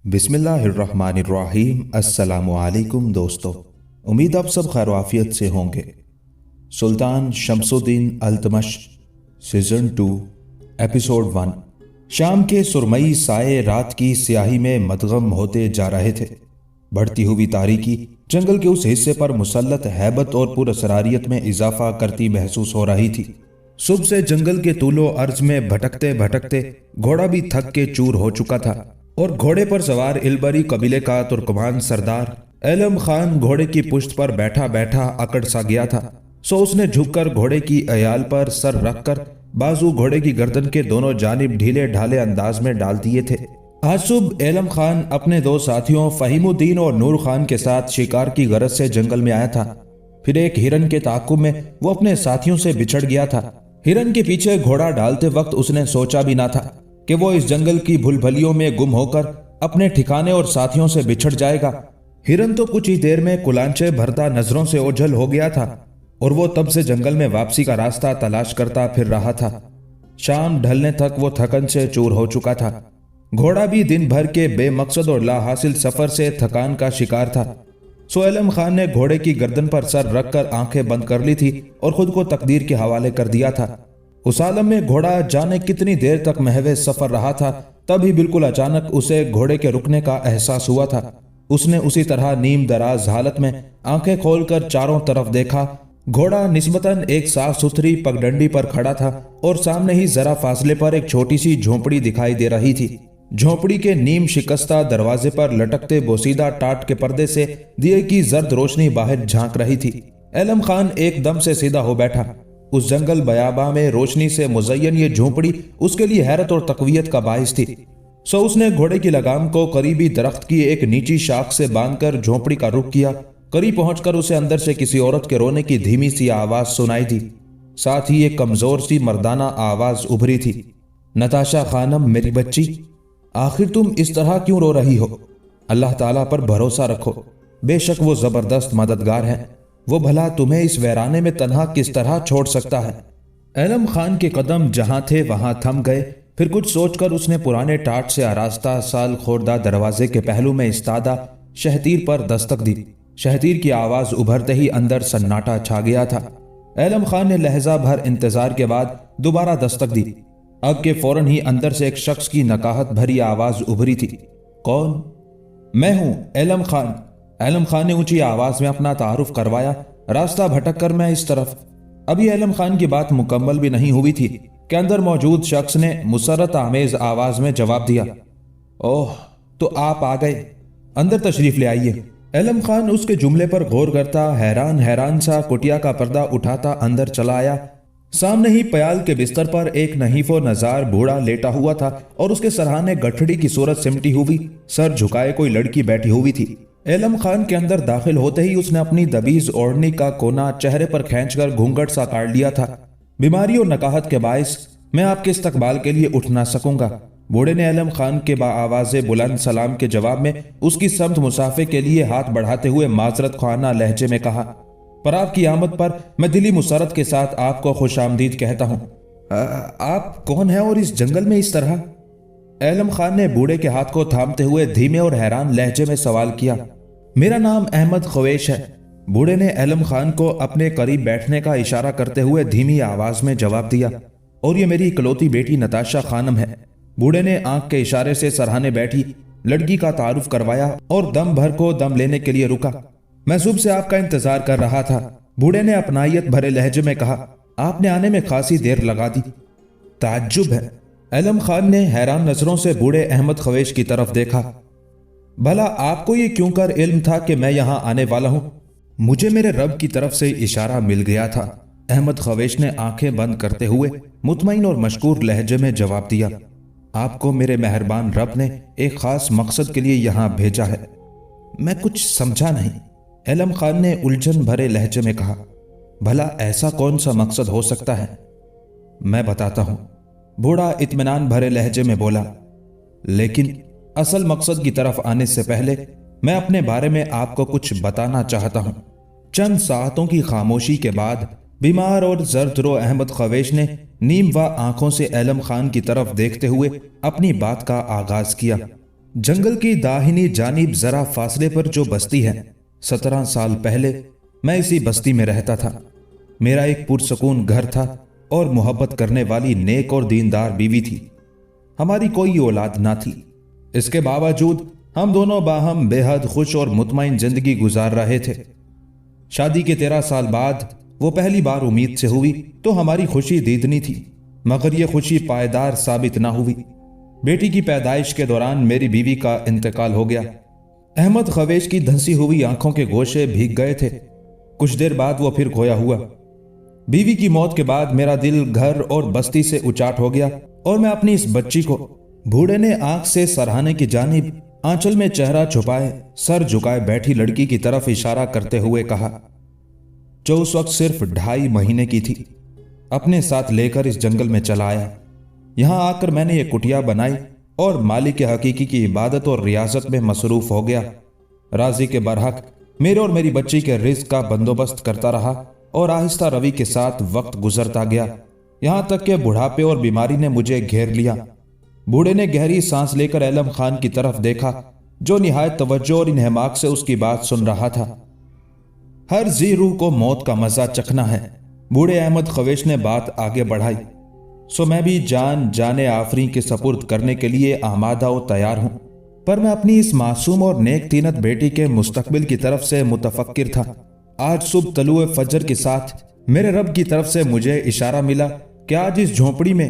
बिस्मिल्लाहिर्रहमानिर्रहीम। अस्सलामुअलैकुम दोस्तों, उम्मीद आप सब खैर आफियत से होंगे। सुल्तान शमसुद्दीन अल्तमश सीजन 2 एपिसोड 1। शाम के सुरमई साए रात की स्याही में मदगम होते जा रहे थे। बढ़ती हुई तारीकी जंगल के उस हिस्से पर मुसल्लत हैबत और पुरअसरारियत में इजाफा करती महसूस हो रही थी। सुबह से जंगल के तूलो अर्ज में भटकते भटकते घोड़ा भी थक के चूर हो चुका था और घोड़े पर सवार इलबरी कबीले का तुर्कमान सरदार एलम खान घोड़े की पुश्त पर बैठा बैठा अकड़ सा गया था। सो उसने झुककर घोड़े की अयाल पर सर रखकर बाजू घोड़े की गर्दन के दोनों जानिब ढीले ढाले अंदाज में डाल दिए थे। आज सुबह एलम खान अपने दो साथियों फहीमुद्दीन और नूर खान के साथ शिकार की गरज से जंगल में आया था। फिर एक हिरन के ताकुब में वो अपने साथियों से बिछड़ गया था। हिरन के पीछे घोड़ा डालते वक्त उसने सोचा भी ना था कि वो इस जंगल की भुलभलियों में गुम होकर अपने ठिकाने और साथियों से बिछड़ जाएगा। हिरन तो कुछ ही देर में कुलांचे भरता नजरों से ओझल हो गया था और वो तब से जंगल में वापसी का रास्ता तलाश करता फिर रहा था। शाम ढलने तक वो थकन से चूर हो चुका था। घोड़ा भी दिन भर के बेमकसद और लाहासिल सफर से थकान का शिकार था। सो एलम खान ने घोड़े की गर्दन पर सर रखकर आंखें बंद कर ली थी और खुद को तकदीर के हवाले कर दिया था। उस आलम में घोड़ा जाने कितनी देर तक महवे सफर रहा था, तभी बिल्कुल अचानक उसे घोड़े के रुकने का एहसास हुआ था। उसने उसी तरह नीम दराज हालत में आंखें खोलकर चारों तरफ देखा। घोड़ा निस्बतन एक साफ सुथरी पगडंडी पर खड़ा था और सामने ही जरा फासले पर एक छोटी सी झोंपड़ी दिखाई दे रही थी। झोंपड़ी के नीम शिकस्ता दरवाजे पर लटकते बोसीदा टाट के पर्दे से दिए की जर्द रोशनी बाहर झांक रही थी। एलम खान एकदम से सीधा हो बैठा। उस जंगल बयाबा में रोशनी से मुज़य्यन ये झोंपड़ी उसके लिए हैरत और तकवीयत का बाइस थी। सो उसने घोड़े की लगाम को करीबी दरख्त की एक नीची शाख से बांधकर झोंपड़ी का रुख किया। करीब पहुंचकर उसे अंदर से किसी औरत के रोने की धीमी सी आवाज सुनाई दी। साथ ही एक कमजोर सी मर्दाना आवाज उभरी थी, नताशा खानम मेरी बच्ची, आखिर तुम इस तरह क्यों रो रही हो? अल्लाह ताला पर भरोसा रखो, बेशक वो जबरदस्त मददगार हैं। वो भला तुम्हें इस वैराने में तन्हा किस तरह छोड़ सकता है? एलम खान के कदम जहां थे वहां थम गए। फिर कुछ सोचकर उसने पुराने टाट से आरास्ता साल खोरदा दरवाजे के पहलू में इस्तादा शहतीर पर दस्तक दी। शहतीर की आवाज उभरते ही अंदर सन्नाटा छा गया था। एलम खान ने लहजा भर इंतजार के बाद दोबारा दस्तक दी। अब के फौरन ही अंदर से एक शख्स की नकाहत भरी आवाज उभरी थी, कौन? मैं हूं एलम खान। एलम खान ने ऊंची आवाज में अपना तारुफ करवाया। रास्ता भटक कर मैं इस तरफ। अभी एलम खान की बात मुकम्मल भी नहीं हुई थी कि अंदर मौजूद शख्स ने मुसरत आमेज आवाज में जवाब दिया, ओह तो आप आ गए, अंदर तशरीफ ले आइए। एलम खान उसके जुमले पर गौर करता हैरान हैरान सा कुटिया का पर्दा उठाता अंदर चला आया। सामने ही प्याल के बिस्तर पर एक नहीफो नजार बूढ़ा लेटा हुआ था और उसके सरहाने गठड़ी की सूरत सिमटी हुई सर झुकाए कोई लड़की बैठी हुई थी। एलम खान के अंदर दाखिल होते ही उसने अपनी दबीज ओढ़नी का कोना चेहरे पर खींचकर घूंघट सा काट लिया था। बीमारी और नकाहत के बायस मैं आपके इस्तकबाल के लिए उठ ना सकूंगा। बूढ़े ने एलम खान के बाआवाज़े बुलंद सलाम के जवाब में उसकी समत मुसाफे के लिए हाथ बढ़ाते हुए माजरत ख्वाना लहजे में कहा, पर आपकी आमद पर मैं दिली मुसरत के साथ आपको खुश आमदीद कहता हूँ। आप कौन है और इस जंगल में इस तरह? एलम खान ने बूढ़े के हाथ को थामते हुए धीमे और हैरान लहजे में सवाल किया। मेरा नाम अहमद खवेश है। बूढ़े ने एलम खान को अपने करीब बैठने का इशारा करते हुए धीमी आवाज में जवाब दिया, और ये मेरी इकलौती बेटी नताशा खानम है। बूढ़े ने आंख के इशारे से सरहाने बैठी लड़की का तारुफ करवाया और दम भर को दम लेने के लिए रुका। मैं सुबह से आपका इंतजार कर रहा था। बूढ़े ने अपनायत भरे लहजे में कहा, आपने आने में खासी देर लगा दी। ताज्जुब है। एलम खान ने हैरान नजरों से बूढ़े अहमद खवेश की तरफ देखा। भला आपको ये क्यों कर इल्म था कि मैं यहां आने वाला हूं? मुझे मेरे रब की तरफ से इशारा मिल गया था। अहमद खवेश ने आंखें बंद करते हुए मुतमईन और मशकूर लहजे में जवाब दिया, आपको मेरे मेहरबान रब ने एक खास मकसद के लिए यहां भेजा है। मैं कुछ समझा नहीं। एलम खान ने उलझन भरे लहजे में कहा, भला ऐसा कौन सा मकसद हो सकता है? मैं बताता हूं। बूढ़ा इत्मीनान भरे लहजे में बोला, लेकिन असल मकसद की तरफ आने से पहले मैं अपने बारे में आपको कुछ बताना चाहता हूं। چند ساعتوں کی خاموشی کے بعد بیمار اور زرد رو احمد خویش نے نیم و آنکھوں سے عالم خان کی طرف دیکھتے ہوئے اپنی بات کا آغاز کیا۔ جنگل کی داہنی جانب ذرا فاصلے پر جو بستی ہے، 17 سال پہلے میں اسی بستی میں رہتا تھا۔ میرا ایک پرسکون گھر تھا اور محبت کرنے والی نیک اور دیندار بیوی تھی۔ ہماری کوئی اولاد نہ تھی۔ اس کے باوجود ہم دونوں باہم بے حد خوش اور مطمئن زندگی گزار رہے تھے۔ شادی کے 13 سال بعد وہ پہلی بار امید سے ہوئی تو ہماری خوشی دیدنی تھی، مگر یہ خوشی پائیدار ثابت نہ ہوئی۔ بیٹی کی پیدائش کے دوران میری بیوی کا انتقال ہو گیا۔ احمد خویش کی دھنسی ہوئی آنکھوں کے گوشے بھیگ گئے تھے۔ کچھ دیر بعد وہ پھر کھویا ہوا۔ بیوی کی موت کے بعد میرا دل گھر اور بستی سے اچاٹ ہو گیا اور میں اپنی اس بچی کو، بوڑھے نے آنکھ سے سرہانے کی جانب آنچل میں چہرہ چھپائے سر جھکائے بیٹھی لڑکی کی طرف اشارہ کرتے ہوئے کہا، جو اس وقت صرف 2.5 مہینے کی تھی، اپنے ساتھ لے کر اس جنگل میں چلا آیا۔ یہاں آ کر میں نے یہ کٹیا بنائی اور مالک حقیقی کی عبادت اور ریاضت میں مصروف ہو گیا۔ راضی کے برحق میرے اور میری بچی کے رزق کا بندوبست کرتا رہا اور آہستہ روی کے ساتھ وقت گزرتا گیا، یہاں تک کہ بڑھاپے اور بیماری نے مجھے گھیر لیا۔ بوڑھے نے گہری سانس لے کر عالم خان کی طرف دیکھا، جو نہایت توجہ اور انہماک سے اس کی بات سن رہا تھا۔ ہر ذی روح کو موت کا مزہ چکھنا ہے، بوڑھے احمد خویش نے بات آگے بڑھائی، سو میں بھی جان آفریں کے سپرد کرنے کے لیے آمادہ و تیار ہوں، پر میں اپنی اس معصوم اور نیک تینت بیٹی کے مستقبل کی طرف سے متفکر تھا۔ آج صبح طلوع فجر کے ساتھ میرے رب کی طرف سے مجھے اشارہ ملا کہ آج اس جھونپڑی میں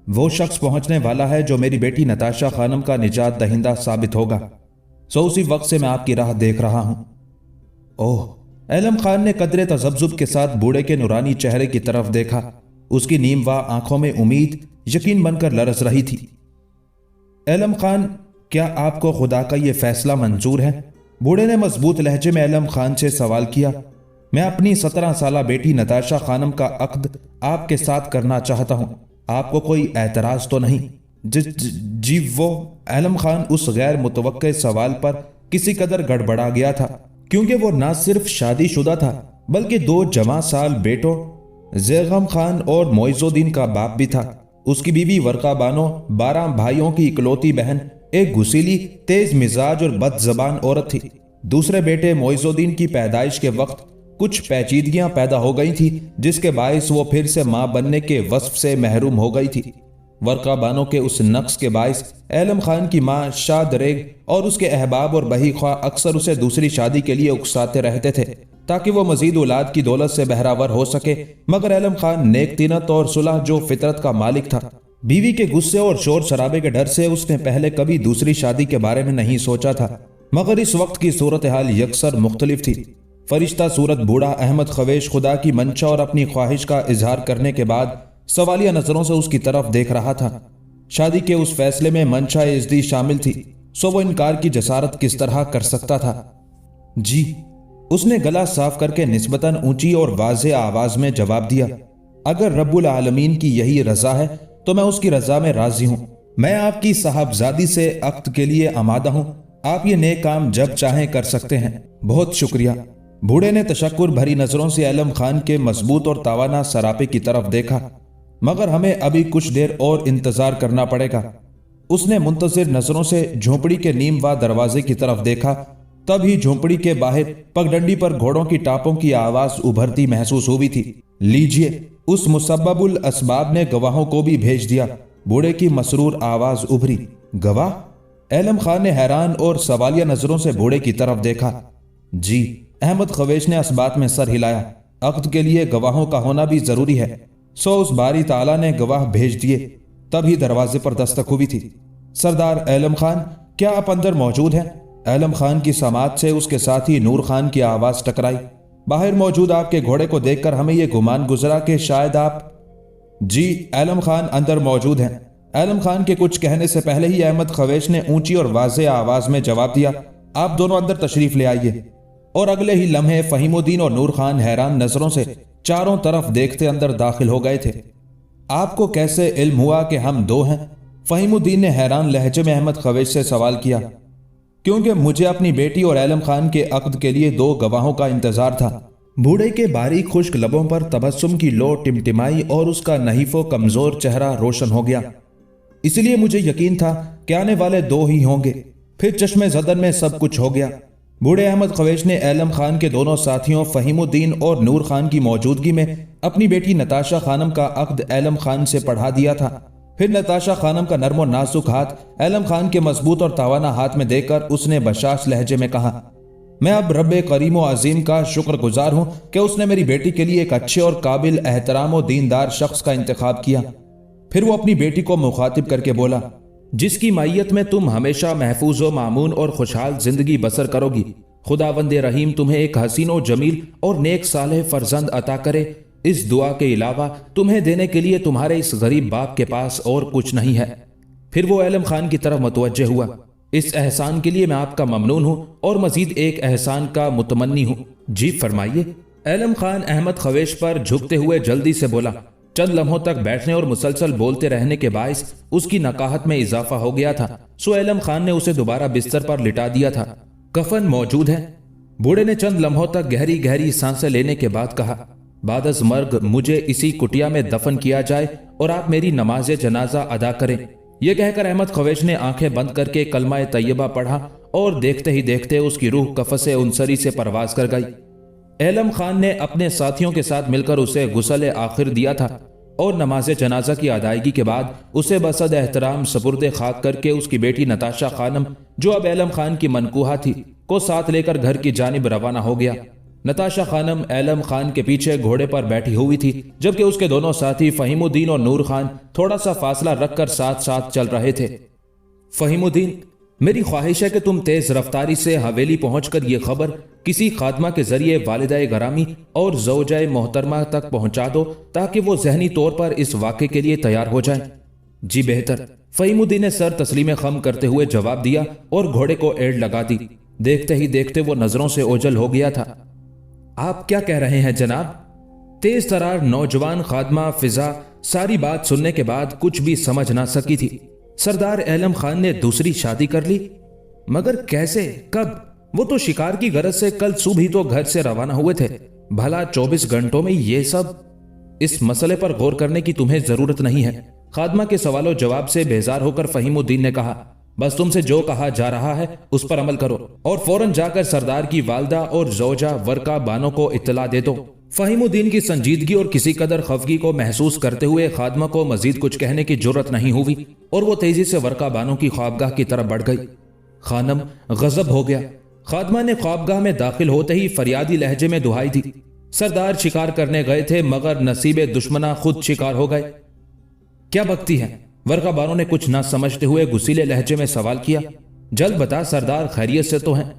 وہ شخص پہنچنے والا ہے جو میری بیٹی نتاشا خانم کا نجات دہندہ ثابت ہوگا، سو اسی وقت سے میں آپ کی راہ دیکھ رہا ہوں۔ اوہ! عالم خان نے قدرے تذبذب کے ساتھ بوڑھے کے نورانی چہرے کی طرف دیکھا۔ اس کی نیم وا آنکھوں میں امید یقین بن کر لرز رہی تھی۔ عالم خان، کیا آپ کو خدا کا یہ فیصلہ منظور ہے؟ بوڑھے نے مضبوط لہجے میں عالم خان سے سوال کیا۔ میں اپنی 17 سالہ بیٹی نتاشا خانم کا عقد آپ کے ساتھ کرنا چاہتا ہوں، آپ کو کوئی اعتراض تو نہیں؟ جی وہ عالم خان اس غیر متوقع سوال پر کسی قدر گڑبڑا گیا تھا، کیونکہ وہ نہ صرف شادی شدہ تھا بلکہ 2 جوان سال بیٹوں زیغم خان اور معیز الدین کا باپ بھی تھا۔ اس کی بیوی ورقہ بانو 12 بھائیوں کی اکلوتی بہن، ایک گسیلی، تیز مزاج اور بد زبان عورت تھی۔ دوسرے بیٹے معیز الدین کی پیدائش کے وقت کچھ پیچیدگیاں پیدا ہو گئی تھی، جس کے باعث وہ پھر سے ماں بننے کے وصف سے محروم ہو گئی تھی۔ ورقہ بانو کے اس نقص کے باعث عالم خان کی ماں شاد ریگ اور اس کے احباب اور بہی خواہ اکثر اسے دوسری شادی کے لیے اکساتے رہتے تھے تاکہ وہ مزید اولاد کی دولت سے بہراور ہو سکے، مگر عالم خان نیک تینت اور صلح جو فطرت کا مالک تھا، بیوی کے غصے اور شور شرابے کے ڈر سے اس نے پہلے کبھی دوسری شادی کے بارے میں نہیں سوچا تھا، مگر اس وقت کی صورتحال یکسر مختلف تھی۔ فرشتہ صورت بوڑھا احمد خویش خدا کی منشا اور اپنی خواہش کا اظہار کرنے کے بعد سوالیہ نظروں سے اس کی طرف دیکھ رہا تھا۔ شادی کے اس فیصلے میں منشا ازدی شامل تھی، سو وہ انکار کی جسارت کس طرح کر سکتا تھا؟ جی، اس نے گلا صاف کر کے نسبتاً اونچی اور واضح آواز میں جواب دیا، اگر رب العالمین کی یہی رضا ہے تو میں اس کی رضا میں راضی ہوں۔ میں آپ کی صاحبزادی سے عقد کے لیے آمادہ ہوں، آپ یہ نیک کام جب چاہیں کر سکتے ہیں۔ بہت شکریہ۔ بوڑھے نے تشکر بھری نظروں سے عالم خان کے مضبوط اور توانا سراپے کی طرف دیکھا، مگر ہمیں ابھی کچھ دیر اور انتظار کرنا پڑے گا۔ اس نے منتظر نظروں سے جھونپڑی کے نیم وا دروازے کی طرف دیکھا، تب ہی جھونپڑی کے باہر پگڈنڈی پر گھوڑوں کی ٹاپوں کی آواز ابھرتی محسوس ہوئی تھی۔ لیجئے، اس مسبب الاسباب نے گواہوں کو بھی بھیج دیا۔ بوڑھے کی مسرور آواز ابھری۔ گواہ؟ عالم خان نے حیران اور سوالیہ نظروں سے بوڑھے کی طرف دیکھا۔ جی، احمد خویش نے اس بات میں سر ہلایا، عقد کے لیے گواہوں کا ہونا بھی ضروری ہے، سو اس باری تعالیٰ نے گواہ بھیج دیے۔ تب ہی دروازے پر دستک ہوئی تھی۔ سردار عالم خان، کیا آپ اندر موجود ہیں؟ عالم خان کی سماعت سے اس کے ساتھی نور خان کی آواز ٹکرائی۔ باہر موجود آپ کے گھوڑے کو دیکھ کر ہمیں یہ گمان گزرا کہ شاید آپ… جی، عالم خان اندر موجود ہیں۔ عالم خان کے کچھ کہنے سے پہلے ہی احمد خویش نے اونچی اور واضح آواز میں جواب دیا، آپ دونوں اندر تشریف لے آئیے۔ اور اگلے ہی لمحے فہیم الدین اور نور خان حیران نظروں سے چاروں طرف دیکھتے اندر داخل ہو گئے تھے۔ آپ کو کیسے علم ہوا کہ ہم 2 ہیں؟ فہیم الدین نے حیران لہجے میں احمد خویش سے سوال کیا۔ کیونکہ مجھے اپنی بیٹی اور عالم خان کے عقد کے لیے 2 گواہوں کا انتظار تھا، बूढ़े के बारीक खुश्क लबों पर तबस्सुम की लो टिमटिमाई और उसका नहीफो कमजोर चेहरा रोशन हो गया। इसलिए मुझे यकीन था कि आने वाले 2 ही होंगे। फिर चश्मे ज़दन में सब कुछ हो गया। बूढ़े अहमद ख्वेश ने एलम खान के दोनों साथियों फहीमुद्दीन और नूर खान की मौजूदगी में अपनी बेटी नताशा खानम का अक्द एलम खान से पढ़ा दिया था। फिर नताशा खानम का नर्मो नाजुक हाथ एलम खान के मजबूत और तावाना हाथ में देकर उसने बशाश लहजे में कहा, मैं अब रब्बे करीम व अजीम का शुक्रगुजार हूं कि उसने मेरी बेटी के लिए एक अच्छे और काबिल एहतराम व दीनदार शख्स का इंतखाब किया। फिर वो अपनी बेटी को मुखातिब करके बोला, जिसकी मैयत में तुम हमेशा महफूज व मामून और खुशहाल जिंदगी बसर करोगी, खुदावंद रहीम तुम्हें एक हसीन व जमील और नेक सालेह फर्जंद अता करे। इस दुआ के अलावा तुम्हें देने के लिए तुम्हारे इस गरीब बाप के पास और कुछ नहीं है। फिर वो एलम खान की तरफ मुतवज्जे हुआ, इस एहसान के लिए मैं आपका ममनून हूँ और मजीद एक एहसान का मुतमन्नी हूँ। जी फरमाइए। एलम खान अहमद ख्वेश पर झुकते हुए जल्दी से बोला। चंद लम्हों तक बैठने और मुसलसल बोलते रहने के बायस उसकी नकाहत में इजाफा हो गया था। सो एलम खान ने उसे दोबारा बिस्तर पर लिटा दिया था। कफन मौजूद है। बूढ़े ने चंद लम्हों तक गहरी गहरी सांसें लेने के बाद कहा, बादस मर्ग मुझे इसी कुटिया में दफन किया जाए और आप मेरी नमाज जनाजा अदा करें। यह कहकर अहमद ख्वेश ने आंखें बंद करके कलमा तैयबा पढ़ा और देखते ही देखते उसकी रूह कफसे उनसरी से परवाज कर गई। एलम खान ने अपने साथियों के साथ मिलकर उसे गुस्ल आखिर दिया था और नमाज जनाजा की अदायगी के बाद उसे बसद एहतराम सपुर्द खाक करके उसकी बेटी नताशा खानम, जो अब एलम खान की मनकूहा थी, को साथ लेकर घर की जानिब रवाना हो गया। नताशा खानम एलम खान के पीछे घोड़े पर बैठी हुई थी, जबकि उसके दोनों साथी फहीमुद्दीन और नूर खान थोड़ा सा फासला रखकर साथ साथ चल रहे थे। फहीमुद्दीन, मेरी ख्वाहिश है कि तुम तेज रफ्तारी से हवेली पहुंचकर यह खबर किसी खात्मा के जरिए वालिदा गरामी और ज़ौजाए मोहतरमा तक पहुंचा दो, ताकि वो जहनी तौर पर इस वाक़े के लिए तैयार हो जाएं। जी बेहतर। फहीमुद्दीन ने सर तस्लीम खम करते हुए जवाब दिया और घोड़े को एड़ लगा दी। देखते ही देखते वो नजरों से ओझल हो गया था। आप क्या कह रहे हैं जनाब? तेज तरार नौजवान खादमा फिजा सारी बात सुनने के बाद कुछ भी समझ ना सकी थी। सरदार एलम खान ने दूसरी शादी कर ली? मगर कैसे, कब? वो तो शिकार की गरज से कल सुबह ही तो घर से रवाना हुए थे। भला 24 घंटों में ये सब? इस मसले पर गौर करने की तुम्हें जरूरत नहीं है। खादमा के सवालों जवाब से बेजार होकर फहीमुद्दीन ने कहा, बस तुमसे जो कहा जा रहा है उस पर अमल करो और फौरन जाकर सरदार की वालदा और ज़ौजा वर्का बानो को इत्तला दे दो। फहीमुद्दीन की संजीदगी और किसी कदर खफगी को महसूस करते हुए खादमा को मजीद कुछ कहने की जुर्रत नहीं हुई और वो तेजी से वर्का बानो की ख्वाबगाह की तरफ बढ़ गई। खानम गजब हो गया। खादमा ने ख्वाबगाह में दाखिल होते ही फरियादी लहजे में दुहाई दी, सरदार शिकार करने गए थे मगर नसीबे दुश्मना खुद शिकार हो गए। क्या बकती है? वर्का बानो ने कुछ ना समझते हुए गुस्सीले लहजे में सवाल किया। जल्द बता सरदार, खैरियत से तो हैं?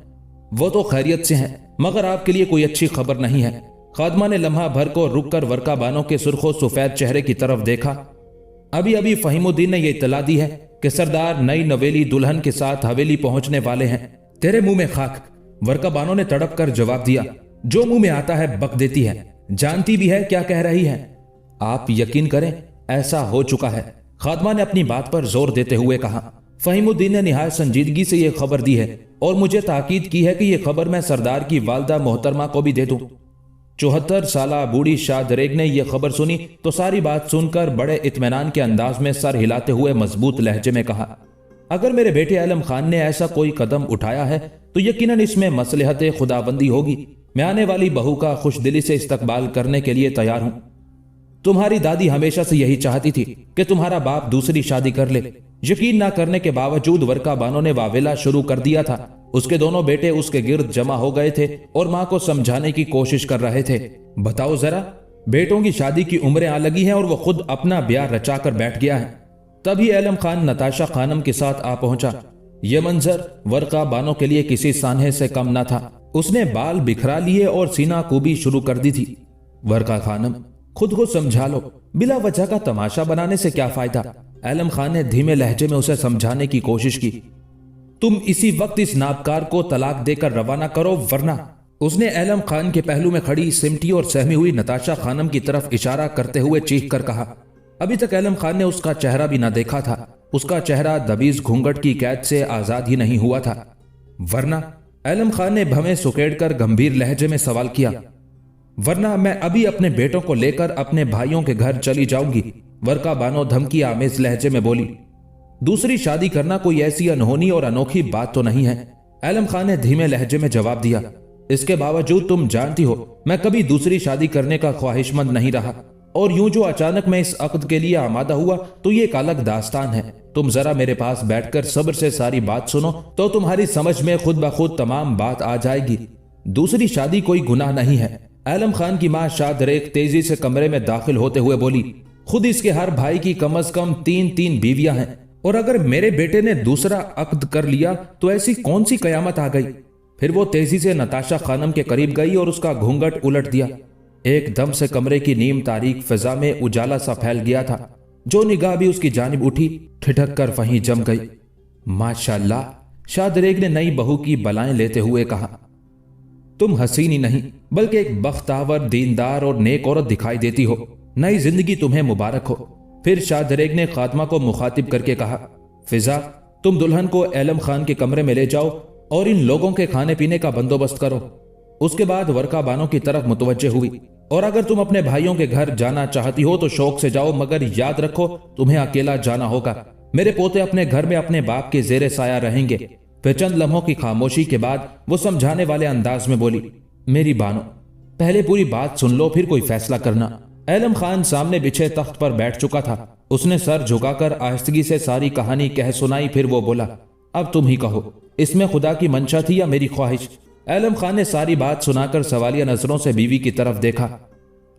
वो तो खैरियत से हैं, मगर आपके लिए कोई अच्छी खबर नहीं है। खादमा ने लम्हा भर को रुककर वर्का बानो के सुर्खो सफेद चेहरे की तरफ देखा। अभी अभी फहीमुद्दीन ने यह इत्तला दी है कि सरदार नई नवेली दुल्हन के साथ हवेली पहुंचने वाले हैं। तेरे मुंह में खाक, वर्का बानो ने तड़प कर जवाब दिया। जो मुंह में आता है बक देती है, जानती भी है क्या कह रही है। आप यकीन करें, ऐसा हो चुका है। खादमा ने अपनी बात पर जोर देते हुए कहा। फहीमुद्दीन ने निहायत संजीदगी से यह खबर दी है और मुझे ताकीद की है कि यह खबर मैं सरदार की वालदा मोहतरमा को भी दे दूं। 74 साला बूढ़ी शाहदरेग ने यह खबर सुनी तो सारी बात सुनकर बड़े इत्मीनान के अंदाज में सर हिलाते हुए मजबूत लहजे में कहा, अगर मेरे बेटे आलम खान ने ऐसा कोई कदम उठाया है तो यकीनन इसमें मसलहत खुदाबंदी होगी। मैं आने वाली बहू का खुशदिली से इस्तकबाल करने के लिए तैयार हूं। तुम्हारी दादी हमेशा से यही चाहती थी कि तुम्हारा बाप दूसरी शादी कर ले। यकीन ना करने के बावजूद वर्का बानो ने वावेला शुरू कर दिया था। उसके दोनों बेटे उसके गिर्द जमा हो गए थे और मां को समझाने की कोशिश कर रहे थे। बताओ जरा, बेटों की शादी की उम्रें आ लगी हैं और वो खुद अपना ब्याह रचा कर बैठ गया है। तभी एलम खान नताशा खानम के साथ आ पहुंचा। यह मंजर वर्का बानो के लिए किसी सान्हे से कम न था। उसने बाल बिखरा लिए और सीना कूबी शुरू कर दी थी। वर्का खानम, खुद को समझा लो, बिला वजह का तमाशा बनाने से क्या फायदा। आलम खान ने धीमे लहजे में उसे समझाने की कोशिश की। तुम इसी वक्त इस नाबकार को तलाक देकर रवाना करो वरना। उसने आलम खान के पहलू में खड़ी सिमटी और सहमी हुई नताशा खानम की तरफ इशारा करते हुए चीख कर कहा। अभी तक आलम खान ने उसका चेहरा भी ना देखा था। उसका चेहरा दबीज घूंघट की कैद से आजाद ही नहीं हुआ था। वरना? आलम खान ने भवें सुकेड़ कर गंभीर लहजे में सवाल किया। वरना मैं अभी अपने बेटों को लेकर अपने भाइयों के घर चली जाऊंगी, वर्का बानो धमकी आमेज लहजे में बोली। दूसरी शादी करना कोई ऐसी अनहोनी और अनोखी बात तो नहीं है, आलम खान ने धीमे लहजे में जवाब दिया। इसके बावजूद तुम जानती हो मैं कभी दूसरी शादी करने का ख्वाहिशमंद नहीं रहा, और यूं जो अचानक मैं इस अक्द के लिए आमादा हुआ तो ये एक अलग दास्तान है। तुम जरा मेरे पास बैठकर सब्र से सारी बात सुनो तो तुम्हारी समझ में खुद ब खुद तमाम बात आ जाएगी। दूसरी शादी कोई गुनाह नहीं है, आलम खान की मां शादरेक तेजी से कमरे में दाखिल होते हुए बोली। खुद इसके हर भाई की कम से कम 3 बीवियां हैं, और अगर मेरे बेटे ने दूसरा अक्द कर लिया तो ऐसी कौन सी कयामत आ गई। फिर वो तेजी से नताशा खानम के करीब गई और उसका घूंघट उलट दिया। एकदम से कमरे की नीम तारीख फिजा में उजाला सा फैल गया था। जो निगाह भी उसकी जानिब उठी ठिठक कर वहीं जम गई। माशाल्लाह, शादरेग ने नई बहू की बलाएं लेते हुए कहा। तुम हसीन ही नहीं बल्कि एक बख्तावर, दीनदार और नेक औरत दिखाई देती हो। नई जिंदगी तुम्हें मुबारक हो। फिर शादरेग ने खातमा को मुखातिब करके कहा, फिजा तुम दुल्हन को आलम खान के कमरे में ले जाओ और इन लोगों के खाने पीने का बंदोबस्त करो। उसके बाद वर्का बानो की तरफ मुतवज्जे हुई, और अगर तुम अपने भाइयों के घर जाना चाहती हो तो शौक से जाओ, मगर याद रखो तुम्हें अकेला जाना होगा। मेरे पोते अपने घर में अपने बाप के जेरे साया रहेंगे। फिर चंद लम्हों की खामोशी के बाद वो समझाने वाले अंदाज में बोली, मेरी बानो पहले पूरी बात सुन लो फिर कोई फैसला करना। आलम खान सामने बिछे तख्त पर बैठ चुका था। उसने सर झुकाकर आहिस्तगी से सारी कहानी कह सुनाई। फिर वो बोला, अब तुम ही कहो, इसमें खुदा की मंशा थी या मेरी ख्वाहिश। आलम खान ने सारी बात सुनाकर सवालिया नजरों से बीवी की तरफ देखा।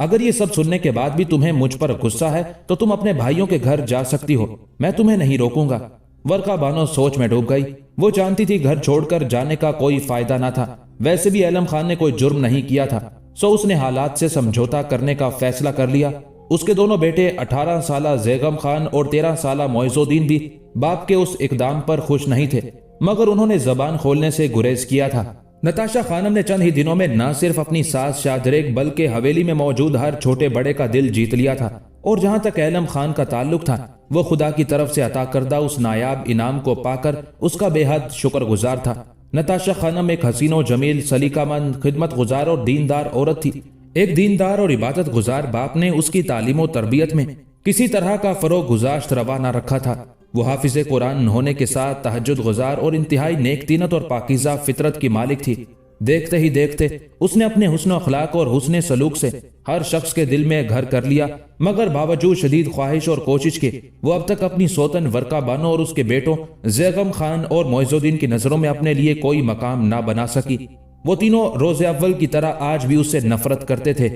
अगर ये सब सुनने के बाद भी तुम्हें मुझ पर गुस्सा है तो तुम अपने भाइयों के घर जा सकती हो, मैं तुम्हें नहीं रोकूंगा। वर्का बानो सोच में डूब गई। वो जानती थी घर छोड़कर जाने का कोई फायदा ना था। वैसे भी आलम खान ने कोई जुर्म नहीं किया था, सो उसने हालात से समझौता करने का फैसला कर लिया। उसके दोनों बेटे 18 साला जैगम खान और 13 साला मोइजुद्दीन भी बाप के उस इकदाम पर खुश नहीं थे, मगर उन्होंने जबान खोलने से गुरेज किया था। नताशा खानम ने चंद ही दिनों में न सिर्फ अपनी सास शादरेक बल्कि हवेली में मौजूद हर छोटे बड़े का दिल जीत लिया था, और जहां तक आलम खान का ताल्लुक था वो खुदा की तरफ से अता करदा उस नायाब इनाम को पाकर उसका बेहद शुक्रगुजार था। नताशा खानम एक हसीनो जमील, सलीकामंद, खिदमत गुजार और दीनदार औरत थी। एक दीनदार और इबादत गुजार बाप ने उसकी तालीम और तरबियत में किसी तरह का फरोग गुजाश्त रवा न रखा था। वो हाफिज़े कुरान होने के साथ तहज्जुद गुजार और इंतहाई नेक तीनत और पाकीज़ा फितरत की मालिक थी। देखते ही देखते उसने अपने हुस्न अखलाक और हुस्न सलूक से हर शख्स के दिल में घर कर लिया, मगर बावजूद शदीद ख्वाहिश और कोशिश के वो अब तक अपनी सोतन वर्का बानो और उसके बेटों जैगम खान और मोइजुद्दीन की नजरों में अपने लिए कोई मकाम ना बना सकी। वो तीनों रोज़े अव्वल की तरह आज भी उससे नफरत करते थे।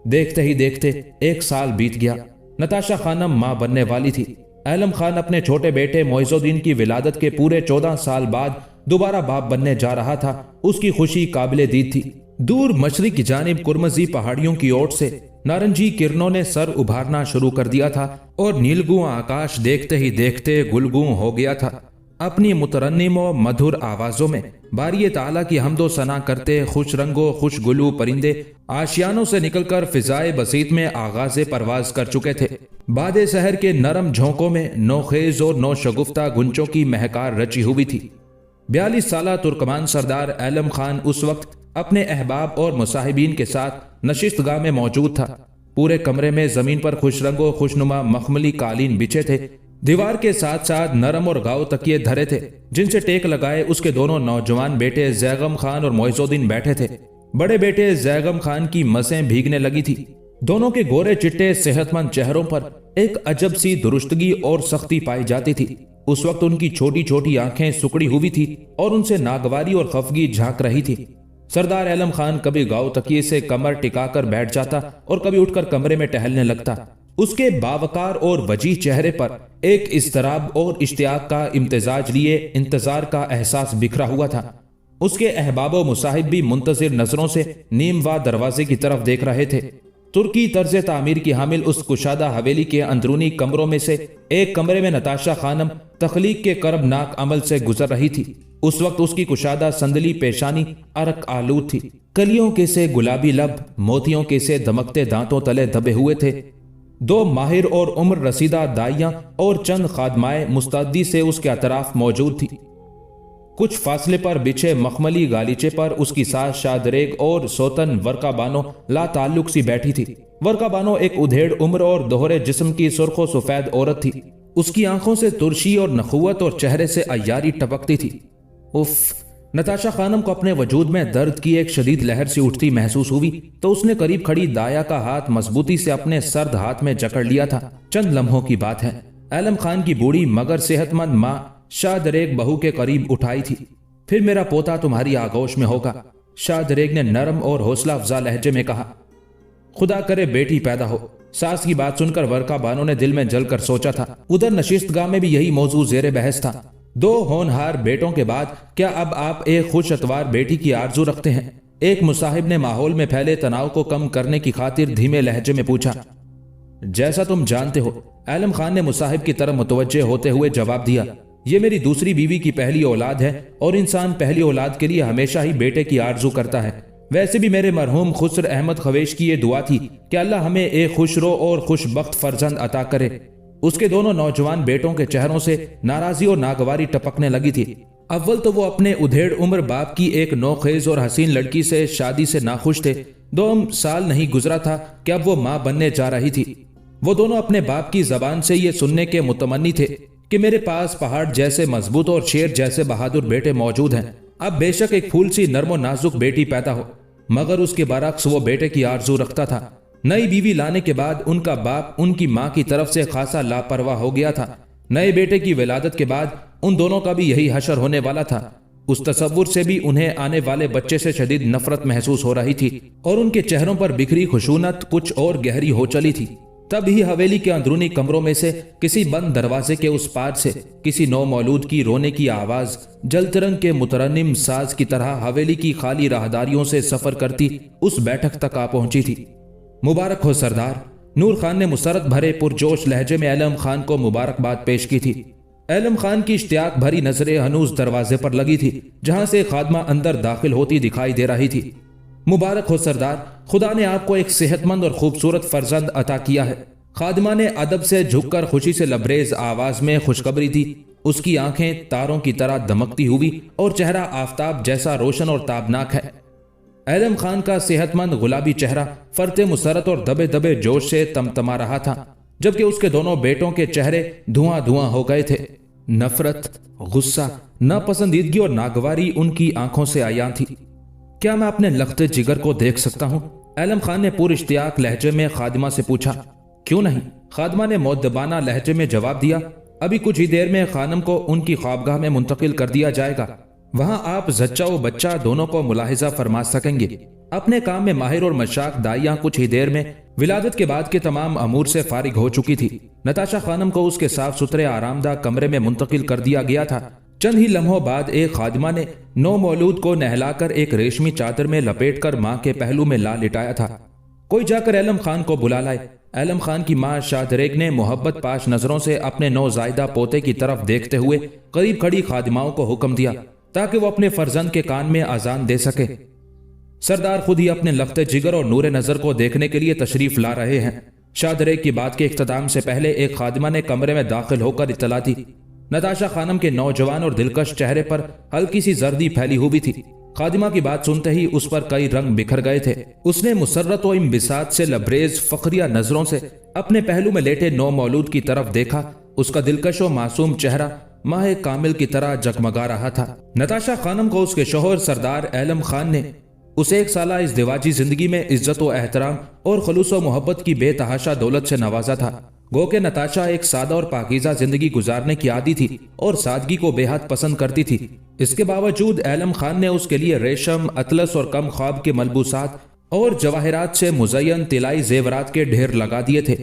देखते ही देखते 1 साल बीत गया। नताशा खानम मां बनने वाली थी। आलम खान अपने छोटे बेटे मोइजुद्दीन की विलादत के पूरे 14 साल बाद दोबारा बाप बनने जा रहा था। उसकी खुशी काबिले दीद थी। दूर मशरिक की जानिब कुरमजी पहाड़ियों की ओर से नारंगी किरणों ने सर उभारना शुरू कर दिया था और नीलगू आकाश देखते ही देखते गुलगू हो गया था। अपनी मुतरन्निम और मधुर आवाजों में बारी ताला की हमदो सना करते खुश रंगो खुश गुलू परिंदे आशियानों से निकलकर फिजाए बसीत में आगाज़े परवाज कर चुके थे। बादे शहर के नरम झोंकों में नौखेज और नौशगुफ्ता गुंचों की महकार रची हुई थी। 42 साला तुर्कमान सरदार आलम खान उस वक्त अपने अहबाब और मुसाहिबीन के साथ नशिस्तगाह में मौजूद था। पूरे कमरे में जमीन पर खुश रंगो खुशनुमा मखमली कालीन बिछे थे। दीवार के साथ साथ नरम और गाव तकिए धरे थे, जिनसे टेक लगाए उसके दोनों नौजवान बेटे जैगम खान और मोइजुद्दीन बैठे थे। बड़े बेटे जैगम खान की मसें भीगने लगी थी। दोनों के गोरे चिट्टे सेहतमंद चेहरों पर एक अजब सी दुरुस्तगी और सख्ती पाई जाती थी। उस वक्त उनकी छोटी छोटी आंखें सुकड़ी हुई थी और उनसे नागवारी और खफगी झांक रही थी। सरदार आलम खान कभी गाव तकिए से कमर टिकाकर बैठ जाता और कभी उठकर कमरे में टहलने लगता। उसके बावकार और वजीह चेहरे पर एक इस्तराब और इश्तियाक का इम्तिजाज लिए इंतजार का एहसास बिखरा हुआ था। उसके अहबाबो मुसाहिब भी मुंतजिर नजरों से नीमवा दरवाजे की तरफ देख रहे थे। तुर्की तर्ज तामीर की हामिल उस कुशादा हवेली के अंदरूनी कमरों में से एक कमरे में नताशा खानम तखलीक के करबनाक अमल से गुजर रही थी। उस वक्त उसकी कुशादा संदली पेशानी अरक आलूद थी। कलियों के से गुलाबी लब मोतियों के से दमकते दांतों तले दबे हुए थे। 2 माहिर और उम्र रसीदा दाइयां और चंद खादमाए मुस्तैदी से उसके अतराफ मौजूद थी। کچھ فاصلے پر بچھے مخملی گالیچے پر اس کی ساس شادریگ اور سوتن ورقا بانو لا تعلق سی بیٹھی تھی۔ ورقا بانو ایک ادھیڑ عمر اور دوہرے جسم کی سرخ و سفید عورت تھی۔ اس کی آنکھوں سے ترشی اور نخوت اور چہرے سے عیاری ٹپکتی تھی۔ اف! نتاشا خانم کو اپنے وجود میں درد کی ایک شدید لہر سی اٹھتی محسوس ہوئی تو اس نے قریب کھڑی دایا کا ہاتھ مضبوطی سے اپنے سرد ہاتھ میں جکڑ لیا تھا۔ چند لمحوں کی بات ہے، عالم خان کی بوڑھی مگر صحت مند ماں شادریگ بہو کے قریب اٹھائی تھی۔ پھر میرا پوتا تمہاری آغوش میں ہوگا، شادریگ نے نرم اور حوصلہ افزا لہجے میں کہا۔ خدا کرے بیٹی پیدا ہو۔ ساس کی بات سن کر ورقا بانو نے دل میں جل کر سوچا تھا۔ ادھر نشست گاہ میں بھی یہی موضوع زیر بحث تھا۔ 2 ہونہار بیٹوں کے بعد کیا اب آپ ایک خوش اتوار بیٹی کی آرزو رکھتے ہیں؟ ایک مصاحب نے ماحول میں پھیلے تناؤ کو کم کرنے کی خاطر دھیمے لہجے میں پوچھا۔ جیسا تم جانتے ہو، عالم خان نے مصاحب کی طرف متوجہ ہوتے ہوئے جواب دیا، یہ میری دوسری بیوی کی پہلی اولاد ہے اور انسان پہلی اولاد کے لیے ہمیشہ ہی بیٹے کی آرزو کرتا ہے۔ ویسے بھی میرے مرحوم خسر احمد خویش کی یہ دعا تھی کہ اللہ ہمیں ایک خوشرو اور خوش بخت فرزند عطا کرے۔ اس کے دونوں نوجوان بیٹوں کے چہروں سے ناراضی اور ناگواری ٹپکنے لگی تھی۔ اول تو وہ اپنے ادھیڑ عمر باپ کی ایک نوخیز اور حسین لڑکی سے شادی سے ناخوش تھے۔ 2 سال نہیں گزرا تھا کہ اب وہ ماں بننے جا رہی تھی۔ وہ دونوں اپنے باپ کی زبان سے یہ سننے کے متمنی تھے کہ میرے پاس پہاڑ جیسے مضبوط اور شیر جیسے بہادر بیٹے موجود ہیں۔ اب بے شک ایک پھول سی نرم و نازک بیٹی پیدا ہو، مگر اس کے برعکس وہ بیٹے کی آرزو رکھتا تھا۔ نئی بیوی لانے کے بعد ان کا باپ ان کی ماں کی طرف سے خاصا لاپرواہ ہو گیا تھا۔ نئے بیٹے کی ولادت کے بعد ان دونوں کا بھی یہی حشر ہونے والا تھا۔ اس تصور سے بھی انہیں آنے والے بچے سے شدید نفرت محسوس ہو رہی تھی اور ان کے چہروں پر بکھری خشونت کچھ اور گہری ہو چلی تھی۔ تب ہی حویلی کے اندرونی کمروں میں سے کسی بند دروازے کے اس پار سے کسی نو مولود کی رونے کی آواز جلترنگ کے مترنم ساز کی طرح حویلی کی خالی راہداریوں سے سفر کرتی اس بیٹھک تک آ پہنچی تھی۔ مبارک ہو سردار، نور خان نے مسرت بھرے پرجوش لہجے میں عالم خان کو مبارکباد پیش کی تھی۔ عالم خان کی اشتیاق بھری نظریں ہنوز دروازے پر لگی تھی جہاں سے خادمہ اندر داخل ہوتی دکھائی دے رہی تھی۔ مبارک ہو سردار، خدا نے آپ کو ایک صحت مند اور خوبصورت فرزند عطا کیا ہے۔ خادمہ نے ادب سے جھک کر خوشی سے لبریز آواز میں خوشخبری دی۔ اس کی آنکھیں تاروں کی طرح دمکتی ہوئی اور چہرہ آفتاب جیسا روشن اور تابناک ہے۔ عالم خان کا صحت مند گلابی چہرہ فرط مسرت اور دبے دبے جوش سے تمتما رہا تھا، جبکہ اس کے دونوں بیٹوں کے چہرے دھواں دھواں ہو گئے تھے۔ نفرت، غصہ، ناپسندیدگی اور ناگواری ان کی آنکھوں سے عیاں تھی۔ کیا میں اپنے لخت جگر کو دیکھ سکتا ہوں؟ عالم خان نے پر اشتیاق لہجے میں خادمہ سے پوچھا۔ کیوں نہیں؟ خادمہ نے مؤدبانہ لہجے میں جواب دیا۔ ابھی کچھ ہی دیر میں خانم کو ان کی خوابگاہ میں منتقل کر دیا جائے گا، وہاں آپ زچہ و بچہ دونوں کو ملاحظہ فرما سکیں گے۔ اپنے کام میں ماہر اور مشاق دائیاں کچھ ہی دیر میں ولادت کے بعد کے تمام امور سے فارغ ہو چکی تھی۔ نتاشا خانم کو اس کے صاف ستھرے آرام دہ کمرے میں منتقل کر دیا گیا تھا۔ چند ہی لمحوں بعد ایک خادمہ نے نو مولود کو نہلا کر ایک ریشمی چادر میں لپیٹ کر ماں کے پہلو میں لا لٹایا تھا۔ کوئی جا کر عالم خان کو بلا لائے۔ عالم خان کی ماں شادریگ نے محبت پاش نظروں سے اپنے نوزائیدہ پوتے کی طرف دیکھتے ہوئے قریب کھڑی خادماؤں کو حکم دیا تاکہ وہ اپنے فرزند کے کان میں اذان دے سکے۔ سردار خود ہی اپنے لخت جگر اور نور نظر کو دیکھنے کے لیے تشریف لا رہے ہیں۔ شادریگ کی بات کے اختتام سے پہلے ایک خادمہ نے کمرے میں داخل ہو کر اطلاع دی۔ نتاشا خانم کے نوجوان اور دلکش چہرے پر ہلکی سی زردی پھیلی ہوئی تھی۔ خادمہ کی بات سنتے ہی اس پر کئی رنگ بکھر گئے تھے۔ اس نے مسرت و انبساط سے لبریز فخریہ نظروں سے اپنے پہلو میں لیٹے نو مولود کی طرف دیکھا۔ اس کا دلکش و معصوم چہرہ ماہ کامل کی طرح جگمگا رہا تھا۔ نتاشا خانم کو اس کے شوہر سردار عالم خان نے اس 1 سالہ ازدواجی زندگی میں عزت و احترام اور خلوص و محبت کی بے تحاشا دولت سے نوازا تھا۔ گو کہ نتاشا ایک سادہ اور پاکیزہ زندگی گزارنے کی عادی تھی اور سادگی کو بے حد پسند کرتی تھی۔ اس کے باوجود عالم خان نے اس کے لیے ریشم، اطلس اور کم خواب کے ملبوسات اور جواہرات سے مزین طلائی زیورات کے ڈھیر لگا دیے تھے۔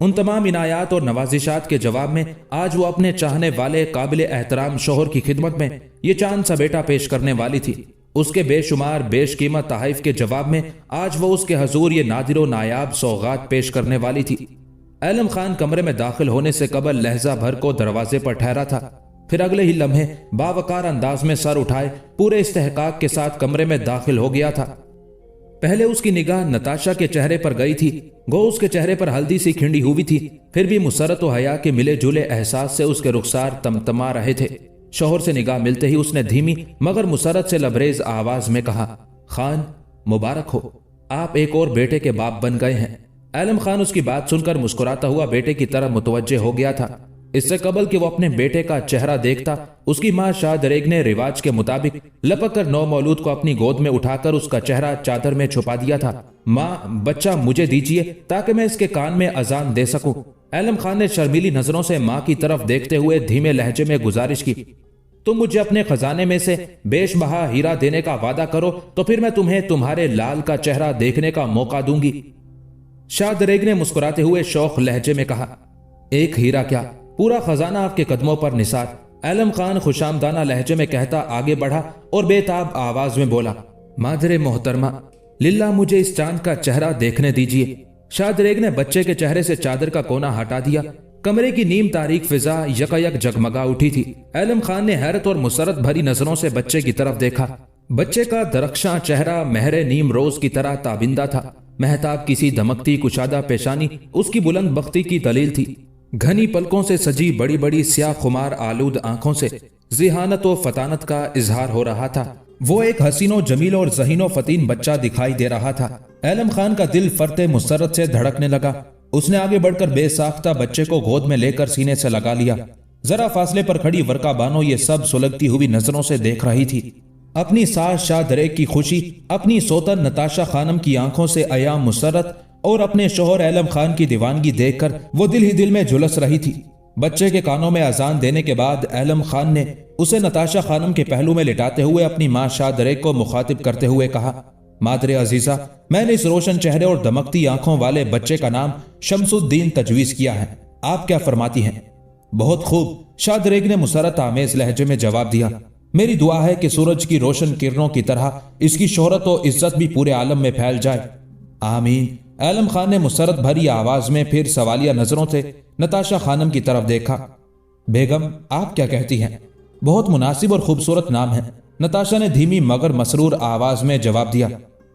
ان تمام عنایات اور نوازشات کے جواب میں آج وہ اپنے چاہنے والے قابل احترام شوہر کی خدمت میں یہ چاند سا بیٹا پیش کرنے والی تھی۔ اس کے بے شمار بیش قیمت تحائف کے جواب میں آج وہ اس کے حضور یہ نادر و نایاب سوغات پیش کرنے والی تھی۔ عالم خان کمرے میں داخل ہونے سے قبل لہجہ بھر کو دروازے پر ٹھہرا تھا، پھر اگلے ہی لمحے باوقار انداز میں سر اٹھائے پورے استحقاق کے ساتھ کمرے میں داخل ہو گیا تھا۔ پہلے اس کی نگاہ نتاشا کے چہرے پر گئی تھی، گو اس کے چہرے پر ہلدی سی کھنڈی ہوئی تھی، پھر بھی مسرت و حیا کے ملے جلے احساس سے اس کے رخسار تمتما رہے تھے۔ शौहर से निगाह मिलते ही उसने धीमी मगर मुसरत से लबरेज आवाज में कहा, खान मुबारक हो, आप एक और बेटे के बाप बन गए हैं। आलम खान उसकी बात सुनकर मुस्कुराता हुआ बेटे की तरफ मुतवज्जे हो गया था। इससे कबल कि वो अपने बेटे का चेहरा देखता, उसकी मां शादरेग ने रिवाज के मुताबिक लपक कर नौमौलूद को अपनी गोद में उठाकर उसका चेहरा चादर में छुपा दिया था। मां, बच्चा मुझे दीजिए ताकि मैं इसके कान में अजान दे सकूं। आलम खान ने शर्मीली नजरों से मां की तरफ देखते हुए धीमे लहजे में गुजारिश की, तुम मुझे अपने खजाने में से बेशबहा हीरा देने का वादा करो तो फिर मैं तुम्हें तुम्हारे लाल का चेहरा देखने का मौका दूंगी। शादरेग ने मुस्कुराते हुए शौक लहजे में कहा, एक हीरा क्या, पूरा खजाना आपके कदमों पर निसार। आलम खान खुशामदाना लहजे में कहता आगे बढ़ा और बेताब आवाज में बोला, मादरे मोहतरमा, लिल्ला मुझे इस चांद का चेहरा देखने दीजिए। शादरेग ने बच्चे के चेहरे से चादर का कोना हटा दिया। कमरे की नीम तारीख फिजा यकायक जगमगा उठी थी। आलम खान ने हैरत और मुसरत भरी नजरों से बच्चे की तरफ देखा। बच्चे का दरख्शां चेहरा महरे नीम रोज की तरह ताबिंदा था। महताब किसी धमकती कुशादा पेशानी उसकी बुलंद बख्ती की दलील थी। घनी पलकों से सजी बड़ी बड़ी स्याह खुमार आलूद आंखों से जिहानत और फतानत का इजहार हो रहा था। वो एक हसीनो जमील और जहीनो फतीन बच्चा दिखाई दे रहा था। आलम खान का दिल फरते मुसरत से धड़कने लगा। उसने आगे बढ़कर बेसाख्ता बच्चे को गोद में लेकर सीने से लगा लिया। जरा फासले पर खड़ी वर्का बानो ये सब सुलगती हुई नजरों से देख रही थी। अपनी सास शादरेग की खुशी, अपनी सोतन नताशा खानम की आंखों से अयाम मुसरत और अपने शोहर आलम खान की दीवानगी देखकर वो दिल ही दिल में झुलस रही थी। बच्चे के कानों में अजान देने के बाद आलम खान ने उसे नताशा खानम के पहलू में लिटाते हुए अपनी मां शादरेग को मुखातिब करते हुए कहा, मादरे अजीजा, मैंने इस रोशन चेहरे और दमकती आंखों वाले बच्चे का नाम शमसुद्दीन तजवीज किया है। आप क्या फरमाती हैं? बहुत खूब, शादरेग ने मुसरत आमेज लहजे में जवाब दिया। मेरी दुआ है कि सूरज की रोशन किरणों की तरह इसकी शोहरत और इज्जत भी पूरे आलम में फैल जाए। आमीन। आलम खान ने मुसरत भरी आवाज में फिर सवालिया नजरों से नताशा खानम की तरफ देखा। बेगम, आप क्या कहती हैं? बहुत मुनासिब और खूबसूरत नाम है, नताशा ने धीमी मगर मसरूर आवाज में जवाब दिया।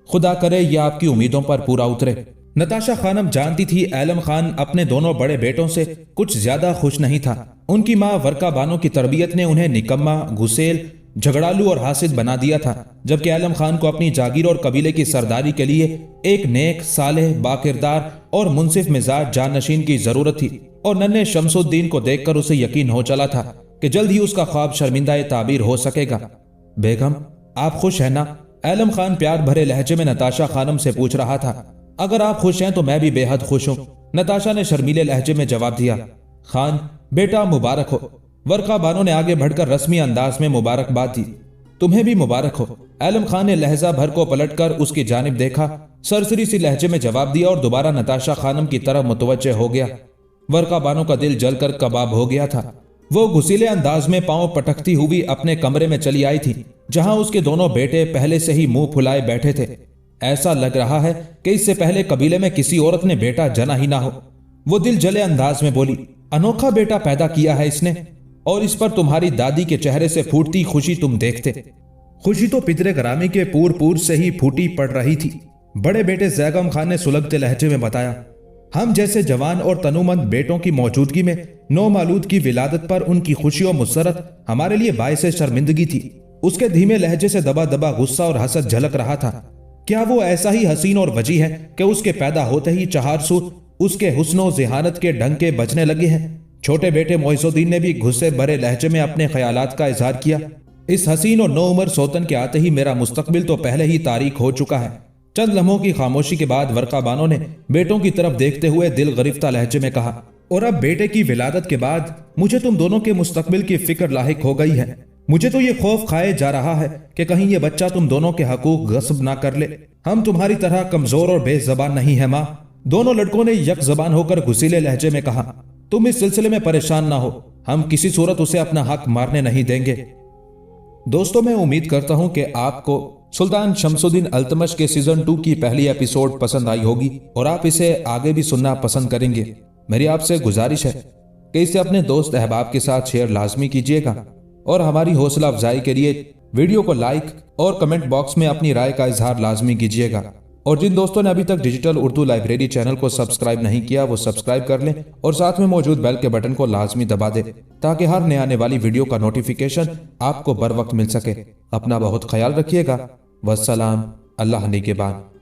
खुदा करे यह आपकी उम्मीदों पर पूरा उतरे। नताशा खानम जानती थी आलम खान अपने दोनों बड़े बेटों से कुछ ज्यादा खुश नहीं था। उनकी मां वर्का बानो की तरबियत ने उन्हें निकम्मा, गुसेल, झगड़ालू और हासिद बना दिया था, जबकि आलम खान को अपनी जागीर और कबीले की सरदारी के लिए एक नेक, सालेह, बाकिरदार और मुनसिफ मिजाज जानशीन की जरूरत थी। और नन्हे शमसुद्दीन को देखकर उसे यकीन हो चला था कि जल्द ही उसका ख्वाब शर्मिंदा ताबीर हो सकेगा। बेगम, आप खुश हैं ना? आलम खान प्यार भरे लहजे में नताशा खानम से पूछ रहा था। अगर आप खुश हैं तो मैं भी बेहद खुश हूं, नताशा ने शर्मीले लहजे में जवाब दिया। खान बेटा मुबारक हो। वर्का बानो ने आगे बढ़कर रस्मी अंदाज में मुबारकबाद दी। तुम्हें भी मुबारक हो। आलम खान ने लहजा भर को पलटकर उसकी जानिब देखा, सरसरी सी लहजे में जवाब दिया और दोबारा नताशा खानम की तरफ मुतवज्जे हो गया। वर्का बानो का दिल जलकर कबाब हो गया था। वो घुसीले अंदाज में पांव पटकती हुई अपने कमरे में चली आई थी, जहां उसके दोनों बेटे पहले से ही मुंह फुलाए बैठे थे। ऐसा लग रहा है कि इससे पहले कबीले में किसी औरत ने बेटा जना ही ना हो। वो दिल जले अंदाज में बोली, अनोखा बेटा पैदा किया है इसने, और इस पर तुम्हारी दादी के चेहरे से फूटती खुशी तुम देखते। खुशी तो पितरे ग्रामी के पूर से ही फूटी पड़ रही थी। बड़े बेटे जैगम खान ने सुलगते लहजे में बताया, हम जैसे जवान और तनुमंद बेटों की मौजूदगी में नौमालूद की विलादत पर उनकी खुशी और मुसरत हमारे लिए बायसे शर्मिंदगी थी। उसके धीमे लहजे से दबा दबा गुस्सा और हसद झलक रहा था। क्या वो ऐसा ही हसीन और वजी है कि उसके पैदा होते ही चहारसू उसके हुस्नो जिहानत के डंके बजने लगे हैं? छोटे बेटे मोइजुद्दीन ने भी गुस्से भरे लहजे में अपने ख्यालात का इजहार किया। इस हसीन और नौउमर सोतन के आते ही मेरा मुस्तकबिल तो पहले ही तारीख हो चुका है। चंद लम्हों की खामोशी के बाद वर्का बानो ने बेटों की तरफ देखते हुए दिल गरिफ्ता लहजे में कहा, और अब बेटे की विलादत के बाद मुझे तुम दोनों के मुस्तकबिल की फिक्र लाहिक हो गई है। मुझे तो ये खौफ खाए जा रहा है कि कहीं ये बच्चा तुम दोनों के हकूक गस्ब ना कर ले। हम तुम्हारी तरह कमजोर और बेजबान नहीं है माँ। दोनों लड़कों ने यक जबान होकर घुसीले लहजे में कहा, तुम इस सिलसिले में परेशान ना हो, हम किसी सूरत उसे अपना हक मारने नहीं देंगे। दोस्तों, मैं उम्मीद करता हूं कि आपको सुल्तान शमसुद्दीन अल्तमश के सीजन 2 की पहली एपिसोड पसंद आई होगी और आप इसे आगे भी सुनना पसंद करेंगे। मेरी आपसे गुजारिश है कि इसे अपने दोस्त अहबाब के साथ शेयर लाजमी कीजिएगा और हमारी हौसला अफजाई के लिए वीडियो को लाइक और कमेंट बॉक्स में अपनी राय का इजहार लाजमी कीजिएगा। اور جن دوستوں نے ابھی تک ڈیجیٹل اردو لائبریری چینل کو سبسکرائب نہیں کیا وہ سبسکرائب کر لیں اور ساتھ میں موجود بیل کے بٹن کو لازمی دبا دیں تاکہ ہر نئے آنے والی ویڈیو کا نوٹیفیکیشن آپ کو بر وقت مل سکے۔ اپنا بہت خیال رکھیے گا۔ والسلام، اللہ نگہبان۔